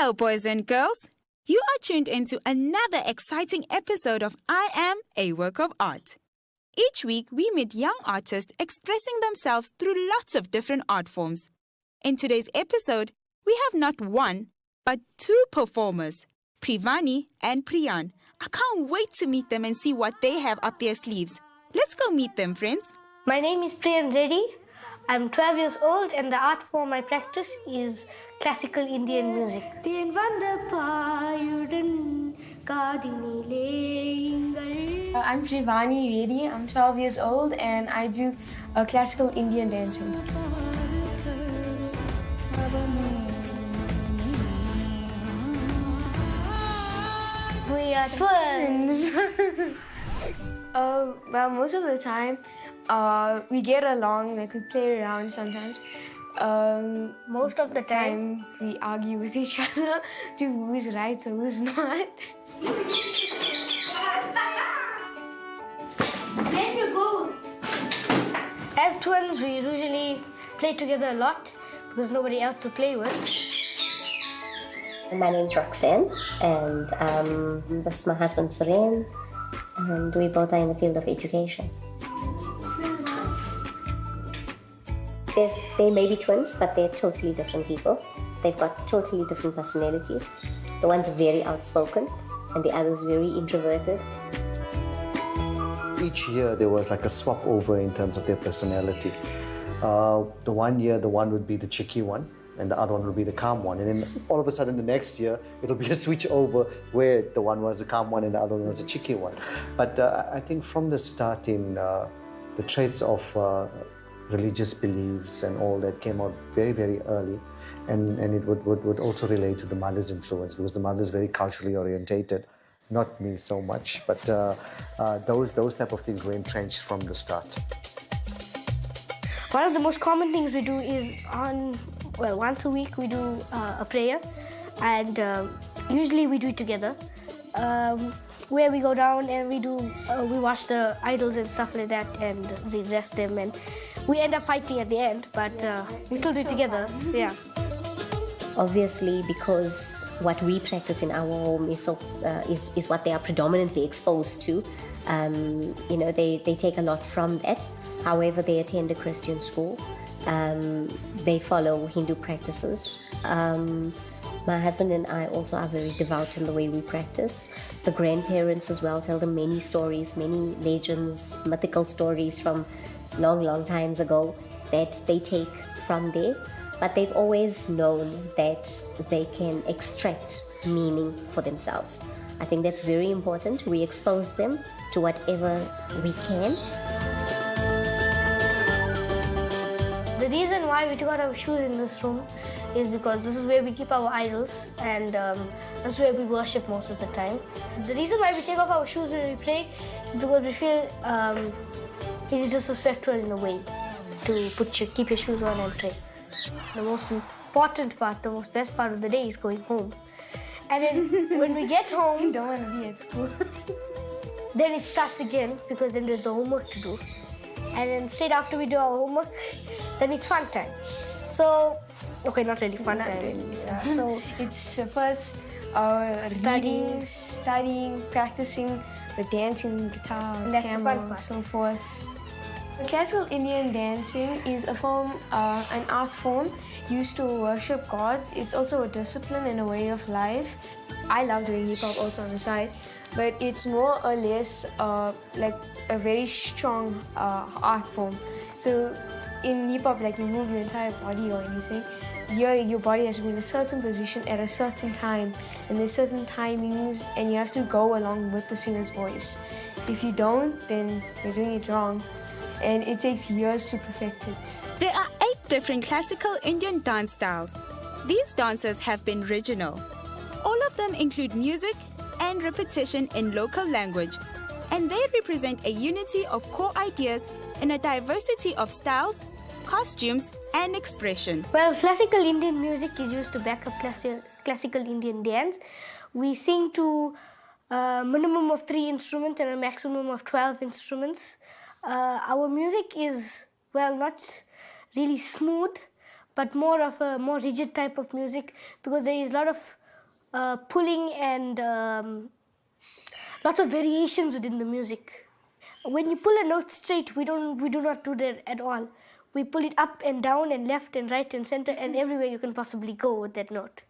Hello, boys and girls. You are tuned into another exciting episode of I Am a Work of Art. Each week, we meet young artists expressing themselves through lots of different art forms. In today's episode, we have not one, but two performers, Privani and Priyan. I can't wait to meet them and see what they have up their sleeves. Let's go meet them, friends. My name is Priyan Reddhi. I'm 12 years old and the art form I practice is classical Indian music. I'm Privani Reddhi. I'm 12 years old and I do classical Indian dancing. We are twins. Well, most of the time we get along, like we play around sometimes. Most of the time we argue with each other to who's right or who's not. Let me go. As twins, we usually play together a lot because nobody else to play with. My name's Roxanne, and this is my husband, Suren, and we both are in the field of education. They may be twins, but they're totally different people. They've got totally different personalities. The one's very outspoken, and the other's very introverted. Each year there was like a swap over in terms of their personality. The one year, the one would be the cheeky one, and the other one would be the calm one. And then all of a sudden the next year, it'll be a switch over where the one was the calm one and the other one was the cheeky one. But I think from the start in the traits of religious beliefs and all that came out very, very early. And it would also relate to the mother's influence because the mother's very culturally orientated. Not me so much, but those type of things were entrenched from the start. One of the most common things we do is once a week we do a prayer, and usually we do it together, where we go down and we watch the idols and stuff like that and we dress them, and we end up fighting at the end, but we still do it together, yeah. Obviously, because what we practice in our home is what they are predominantly exposed to. They take a lot from that. However, they attend a Christian school. They follow Hindu practices. My husband and I also are very devout in the way we practice. The grandparents as well tell them many stories, many legends, mythical stories from long, long times ago that they take from there. But they've always known that they can extract meaning for themselves. I think that's very important. We expose them to whatever we can. The reason why we took out our shoes in this room is because this is where we keep our idols, and that's where we worship most of the time. The reason why we take off our shoes when we pray is because we feel it is disrespectful in a way to keep your shoes on and pray. The most important part, the most best part of the day is going home. And then when we get home, You don't want to be at school. then it starts again because then there's the homework to do. And then straight after we do our homework, then it's fun time. So, okay, not really fun time. Really, Yeah, so it's first studying, practicing the dancing, guitar, That's the fun tambour, part. so forth. Classical Indian dancing is an art form used to worship gods. It's also a discipline and a way of life. I love doing hip hop also on the side, but it's more or less like a very strong art form. So in hip hop, like you move your entire body or anything, your body has to be in a certain position at a certain time, and there's certain timings, and you have to go along with the singer's voice. If you don't, then you're doing it wrong. And it takes years to perfect it. There are 8 different classical Indian dance styles. These dances have been regional. All of them include music and repetition in local language, and they represent a unity of core ideas in a diversity of styles, costumes, and expression. well, classical Indian music is used to back up classical Indian dance. We sing to a minimum of 3 instruments and a maximum of 12 instruments. Our music is, not really smooth, but more of a more rigid type of music because there is a lot of pulling and lots of variations within the music. When you pull a note straight, we do not do that at all. We pull it up and down and left and right and center and everywhere you can possibly go with that note.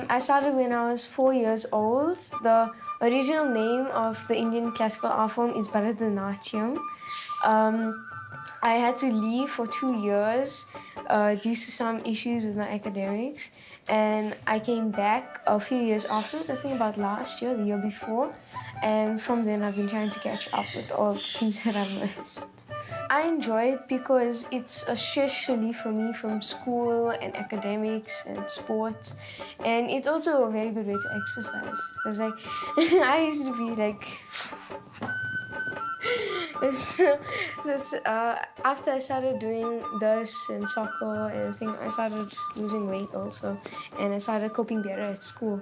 I started when I was 4 years old. The original name of the Indian classical art form is Bharatanatyam. I had to leave for 2 years due to some issues with my academics, and I came back a few years afterwards, I think about last year, the year before, and from then I've been trying to catch up with all the things that I've missed. I enjoy it because it's a stress relief for me from school and academics and sports, and it's also a very good way to exercise. Because like I used to be like after I started doing this and soccer and everything, I started losing weight also, and I started coping better at school.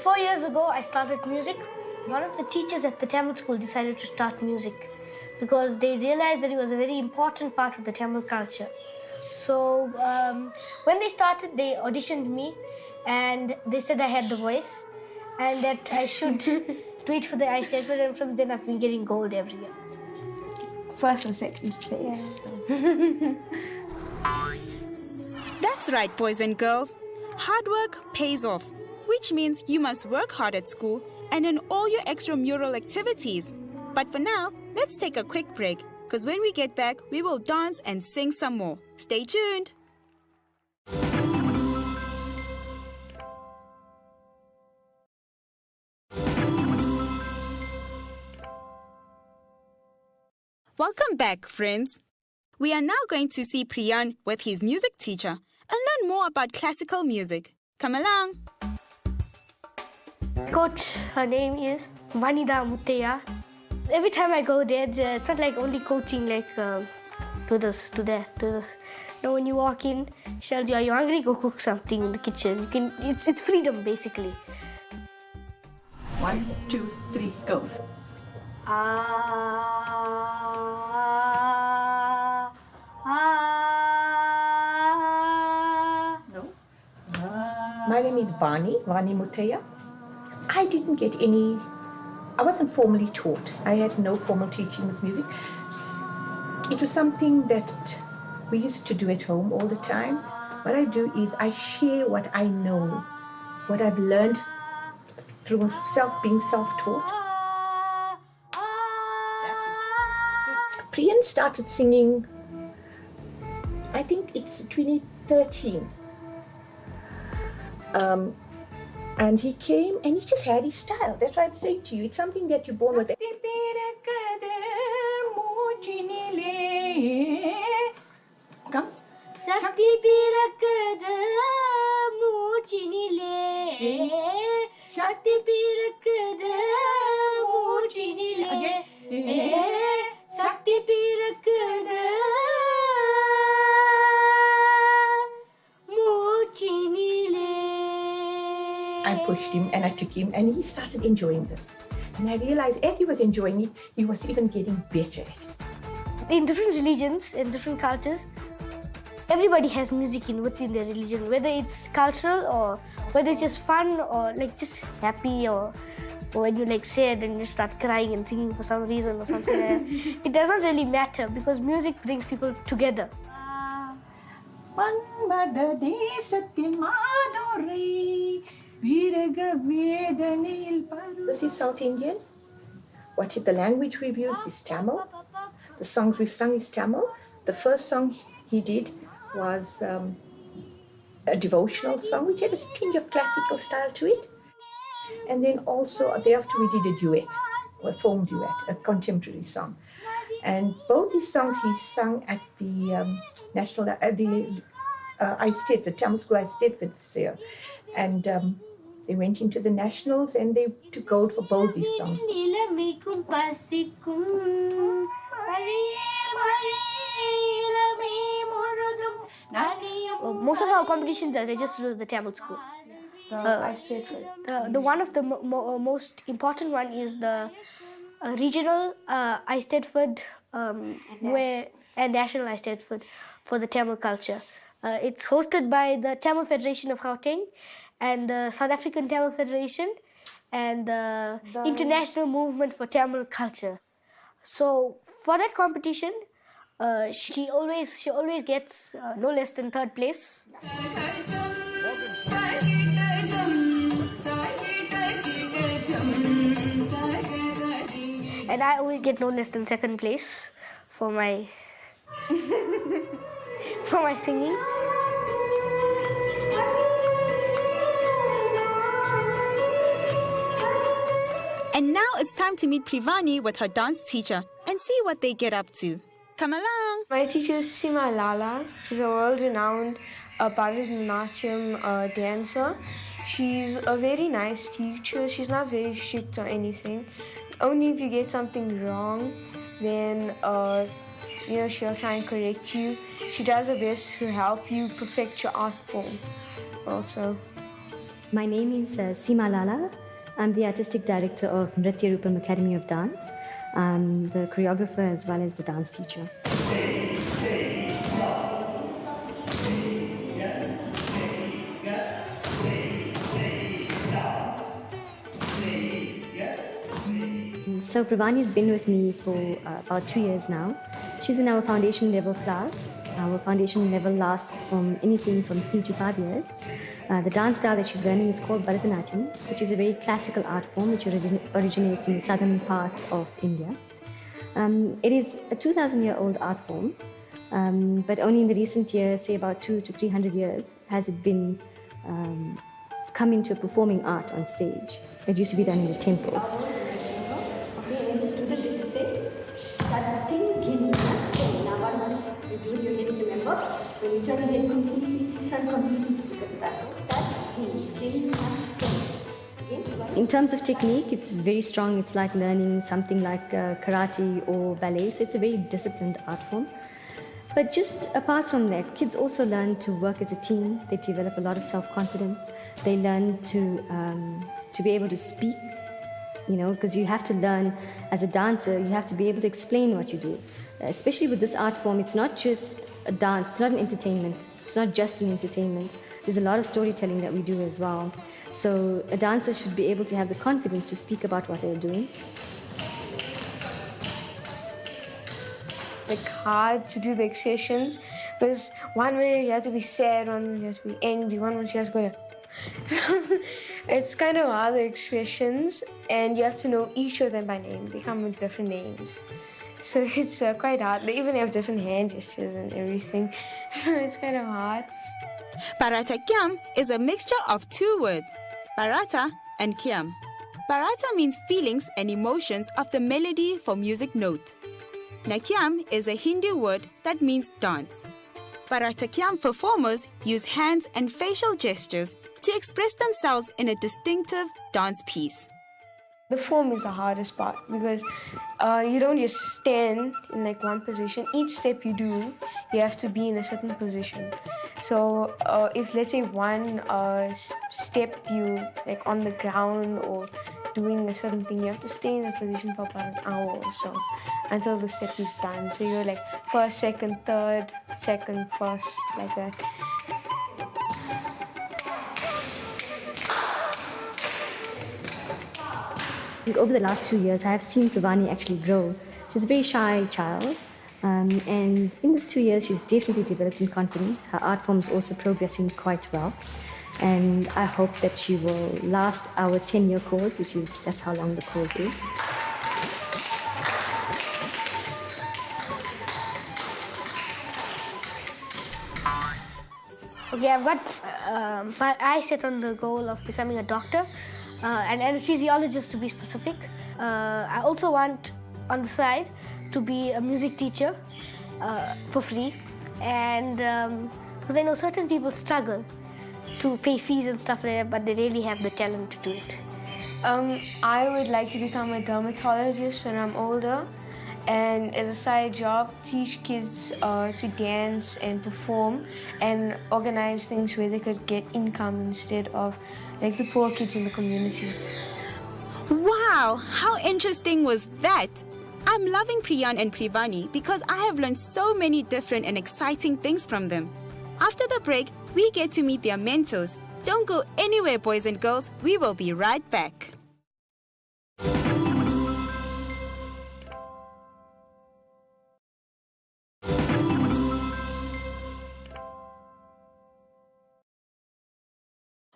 4 years ago, I started music. One of the teachers at the Tamil school decided to start music because they realized that it was a very important part of the Tamil culture. So when they started, they auditioned me and they said I had the voice and that I should do it for the I State, and from then I've been getting gold every year. First or second place. Yeah. That's right, boys and girls. Hard work pays off, which means you must work hard at school and in all your extramural activities. But for now, let's take a quick break, because when we get back, we will dance and sing some more. Stay tuned. Welcome back, friends. We are now going to see Priyan with his music teacher and learn more about classical music. Come along. Coach, her name is Vanida Mutteya. Every time I go there, it's not like only coaching, like do this, do that, do this. No, when you walk in, she tells you, are you hungry? Go cook something in the kitchen. You can. It's freedom, basically. 1, 2, 3, go. No. My name is Vani Mutteya. I didn't get any, I wasn't formally taught. I had no formal teaching of music. It was something that we used to do at home all the time. What I do is I share what I know, what I've learned through being self-taught. Priyan started singing, I think it's 2013. And he came and he just had his style. That's why I'm saying to you, it's something that you're born with. Come. I pushed him and I took him and he started enjoying this. And I realized as he was enjoying it, he was even getting better at it. In different religions, in different cultures, everybody has music within their religion, whether it's cultural or whether it's just fun or like just happy or when you like sad and you start crying and singing for some reason or something. It doesn't really matter because music brings people together. This is South Indian. The language we've used is Tamil. The songs we've sung is Tamil. The first song he did was a devotional song which had a tinge of classical style to it. And then also thereafter we did a duet, a folk duet, a contemporary song. And both these songs he sung at the the Tamil School I Stedford this year. And they went into the nationals and they took gold for both these songs. Most of our competitions are registered with the Tamil School. The one of the most important one is the regional I Stedford, where and nationalized state food for the Tamil culture. It's hosted by the Tamil Federation of Gauteng and the South African Tamil Federation and the International Movement for Tamil Culture. So for that competition, she always gets no less than third place. And I always get no less than second place for my for my singing. And now it's time to meet Privani with her dance teacher and see what they get up to. Come along! My teacher is Sima Lala. She's a world-renowned Bharatanatyam dancer. She's a very nice teacher. She's not very strict or anything. Only if you get something wrong, then she'll try and correct you. She does her best to help you perfect your art form also. My name is Sima Lala. I'm the Artistic Director of Nritya Rupam Academy of Dance. I'm the choreographer as well as the dance teacher. So Privani's been with me for about 2 years now. She's in our foundation level class. Our foundation level lasts from anything from 3 to 5 years. The dance style that she's learning is called Bharatanatyam, which is a very classical art form which originates in the southern part of India. It is a 2,000-year-old art form, but only in the recent years, say about 200 to 300 years, has it been come into a performing art on stage. It used to be done in the temples. Okay, and just do the little thing. Start thinking. Now what must you do? You need to remember, when you turn the head completely, turn completely to look at the back. In terms of technique, it's very strong. It's like learning something like karate or ballet. So it's a very disciplined art form. But just apart from that, kids also learn to work as a team. They develop a lot of self-confidence. They learn to be able to speak, because you have to learn as a dancer, you have to be able to explain what you do. Especially with this art form, it's not just a dance, it's not an entertainment. It's not just an entertainment. There's a lot of storytelling that we do as well. So a dancer should be able to have the confidence to speak about what they're doing. Like hard to do the expressions because one minute you have to be sad, one minute you have to be angry, one minute you have to go. So it's kind of hard, the expressions, and you have to know each of them by name. They come with different names. So it's quite hard. They even have different hand gestures and everything. So it's kind of hard. Bharata Kyam is a mixture of two words, Bharata and Kyam. Bharata means feelings and emotions of the melody for music note. Nakyam is a Hindu word that means dance. Bharata Kyam performers use hands and facial gestures to express themselves in a distinctive dance piece. The form is the hardest part because you don't just stand in like one position. Each step you do, you have to be in a certain position. So if let's say one step you like on the ground or doing a certain thing, you have to stay in a position for about an hour or so until the step is done. So you're like first, second, third, second, first, like that. Over the last 2 years, I have seen Privani actually grow. She's a very shy child, and in these 2 years, she's definitely developed in confidence. Her art form is also progressing quite well, and I hope that she will last our 10-year course, that's how long the course is. Okay, I've got my eyes set on the goal of becoming a doctor. An anesthesiologist to be specific. I also want on the side to be a music teacher for free, and because I know certain people struggle to pay fees and stuff like that, but they really have the talent to do it. I would like to become a dermatologist when I'm older, and as a side job, teach kids to dance and perform and organize things where they could get income instead of like the poor kids in the community. Wow, how interesting was that? I'm loving Priyan and Privani because I have learned so many different and exciting things from them. After the break, we get to meet their mentors. Don't go anywhere, boys and girls. We will be right back.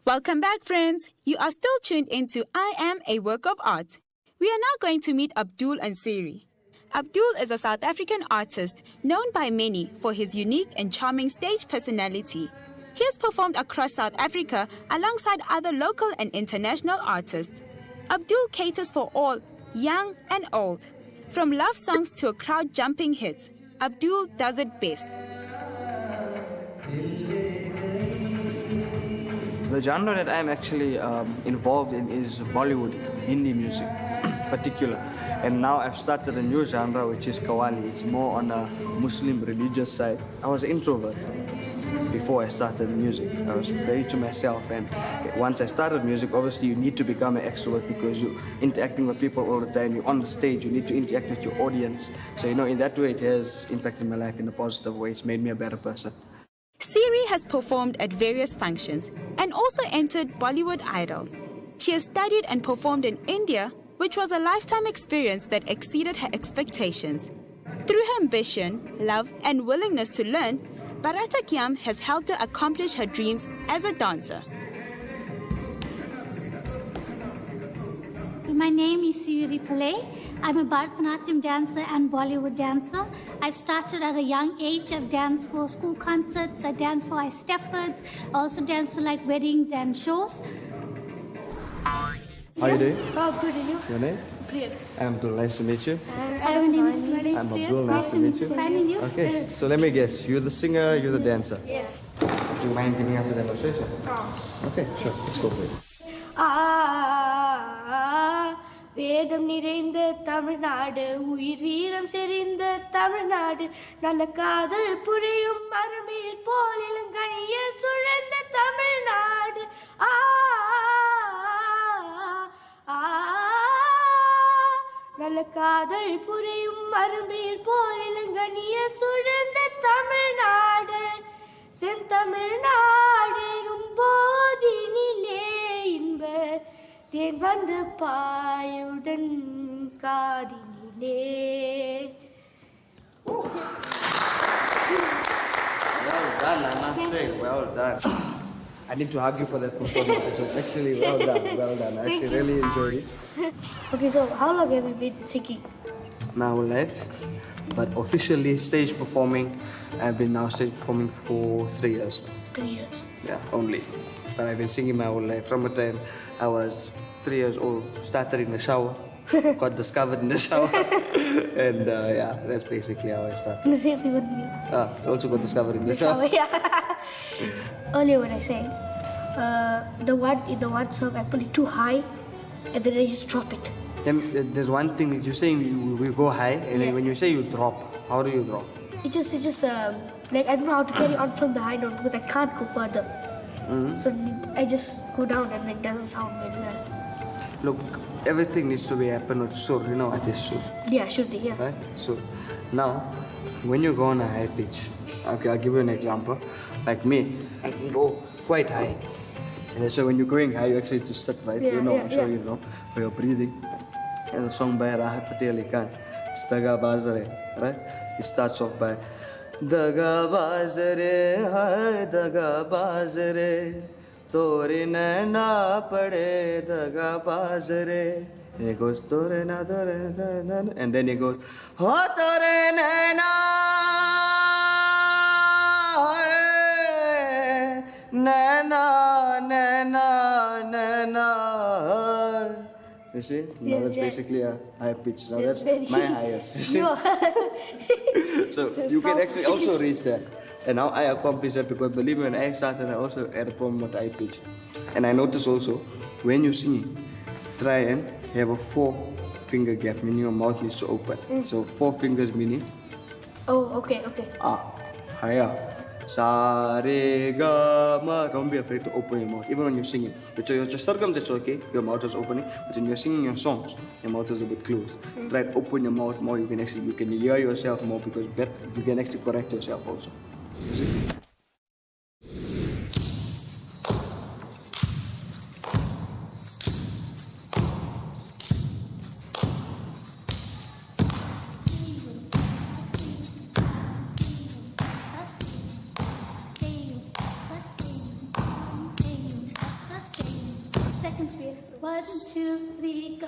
Welcome back, friends. You are still tuned into I Am a Work of Art. We are now going to meet Abdul Ansari. Abdul is a South African artist known by many for his unique and charming stage personality. He has performed across South Africa alongside other local and international artists. Abdul caters for all, young and old. From love songs to crowd-jumping hits, Abdul does it best. The genre that I'm actually involved in is Bollywood, Hindi music particular. And now I've started a new genre which is Qawwali. It's more on a Muslim religious side. I was an introvert before I started music. I was very to myself, and once I started music, obviously you need to become an extrovert because you're interacting with people all the time. You're on the stage, you need to interact with your audience. So in that way it has impacted my life in a positive way. It's made me a better person. Siri has performed at various functions and also entered Bollywood Idols. She has studied and performed in India, which was a lifetime experience that exceeded her expectations. Through her ambition, love, and willingness to learn, Bharata Kyam has helped her accomplish her dreams as a dancer. My name is Suyuri Pillai. I'm a Bharatanatyam dancer and Bollywood dancer. I've started at a young age. I've danced for school concerts, I danced for Steffords, I also danced for weddings and shows. How are you doing? Oh, good, and you? Your name? Priya. I'm Abdul. Nice to meet you. My name is I'm Abdul. Nice to meet you. Finding you? Okay, so let me guess. You're the singer, you're the dancer. Yes. Do you mind giving us a demonstration? Okay, sure. Let's go for it. வேதம் நிறைந்த தமிழ்நாடு உயிர் வீரம் செறிந்த தமிழ்நாடு நல்ல காதல் புரியும் மரமீர் போல் இளங்கனிய சுழந்த தமிழ்நாடு நல்ல காதல் புரியும் மரமீர் போல் இளங்கனிய சுழந்த தமிழ்நாடு செந்தமிழ்நாடு போதினிலே இன்ப தேன் வந்து பாயுடன் காதினிலே. Well done, I must say, well done. I need to hug you for that performance. It was actually well done, well done. I actually really enjoyed it. Okay, so how long have you been singing? Now left, but officially stage performing, I've been now stage performing for 3 years. 3 years. Yeah, only. But I've been singing my whole life. From the time I was 3 years old, started in the shower, got discovered in the shower, and yeah, that's basically how I started. The same thing with me. Also got discovered in the shower. Yeah. Earlier when I sang, in the one song I put it too high, and then I just drop it. Then there's one thing that you're saying, we go high, and then when you say you drop, how do you drop? It just I don't know how to carry on from the high note because I can't go further. So I just go down and it doesn't sound very well. Look, everything needs to be happen with sur, what is sur? Yeah, should be, yeah. Right? So now, when you go on a high pitch, okay, I'll give you an example. Like me, I can go quite high. And so when you're going high, you actually just sit, right? Yeah, I'm sure you know, for your breathing. And the song by Rahat Fateh Ali Khan, it's Daga Bazare, right? It starts off by Daga Bazare, hai Daga Bazare, Tori naina pade Daga Bazare. And it goes, Tore na, and then it goes, Ho Tore naina, naina, naina, naina. You see? Now that's basically a high pitch. Now that's my highest. You see? So you can actually also reach that. And now I accomplished that because believe me, when I started, I also had a problem with high pitch. And I noticed also, when you sing, try and have a 4-finger gap, meaning your mouth needs to open. So 4 fingers meaning? Oh, okay. Higher, Sa, re, ga, ma. Don't be afraid to open your mouth, even when you're singing. With your circums, it's okay. Your mouth is opening. But when you're singing your songs, your mouth is a bit closed. Try to open your mouth more. You can hear yourself more because you can actually correct yourself also. You see? One, two, three, go.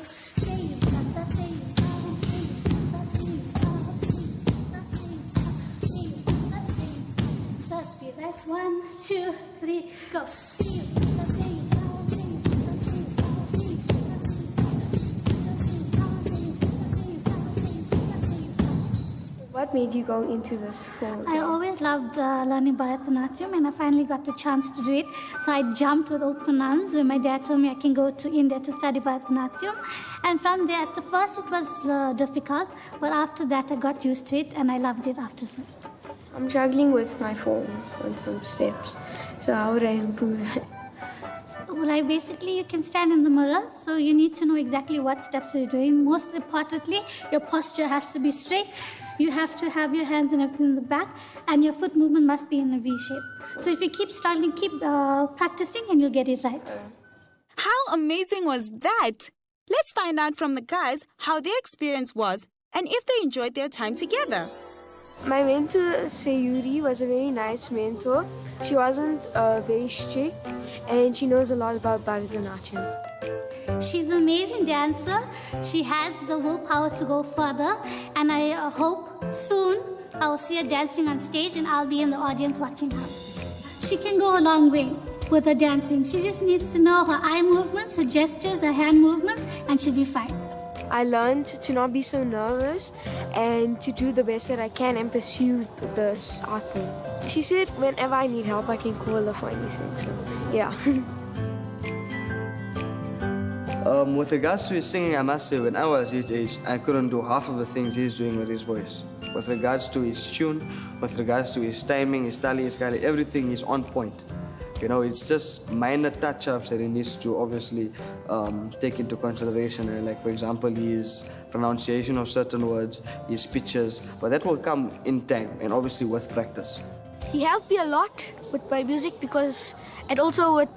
That's 1, 2, 3, go. What made you go into this form? I always loved learning Bharatanatyam, and I finally got the chance to do it. So I jumped with open arms when my dad told me I can go to India to study Bharatanatyam. And from there, at the first it was difficult, but after that I got used to it and I loved it after that. I'm struggling with my form on some steps. So how would I improve that? Like basically you can stand in the mirror, so you need to know exactly what steps you're doing. Most importantly, your posture has to be straight. You have to have your hands and everything in the back, and your foot movement must be in a V shape. So if you keep struggling, keep practicing, and you'll get it right. How amazing was that? Let's find out from the guys how their experience was and if they enjoyed their time together. My mentor, Sayuri, was a very nice mentor. She wasn't very strict, and she knows a lot about Bharatanatyam. She's an amazing dancer. She has the willpower to go further, and I hope soon I'll see her dancing on stage and I'll be in the audience watching her. She can go a long way with her dancing. She just needs to know her eye movements, her gestures, her hand movements, and she'll be fine. I learned to not be so nervous and to do the best that I can and pursue this art form. She said whenever I need help, I can call her for anything. So, yeah. With regards to his singing, I must say, when I was his age, I couldn't do half of the things he's doing with his voice. With regards to his tune, with regards to his timing, his tali, his kali, everything is on point. You know, it's just minor touch-ups that he needs to obviously take into consideration. Like, for example, his pronunciation of certain words, his pitches, but that will come in time and obviously with practice. He helped me a lot with my music because, and also with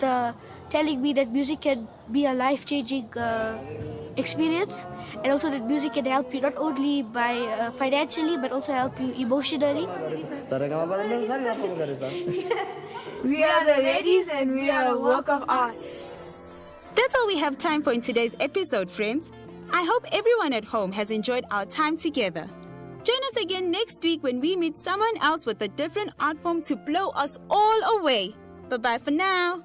telling me that music can be a life-changing experience, and also that music can help you not only by financially but also help you emotionally. We are the Reddhis and we are a work of art. That's all we have time for in today's episode, friends. I hope everyone at home has enjoyed our time together. Join us again next week when we meet someone else with a different art form to blow us all away. Bye-bye for now.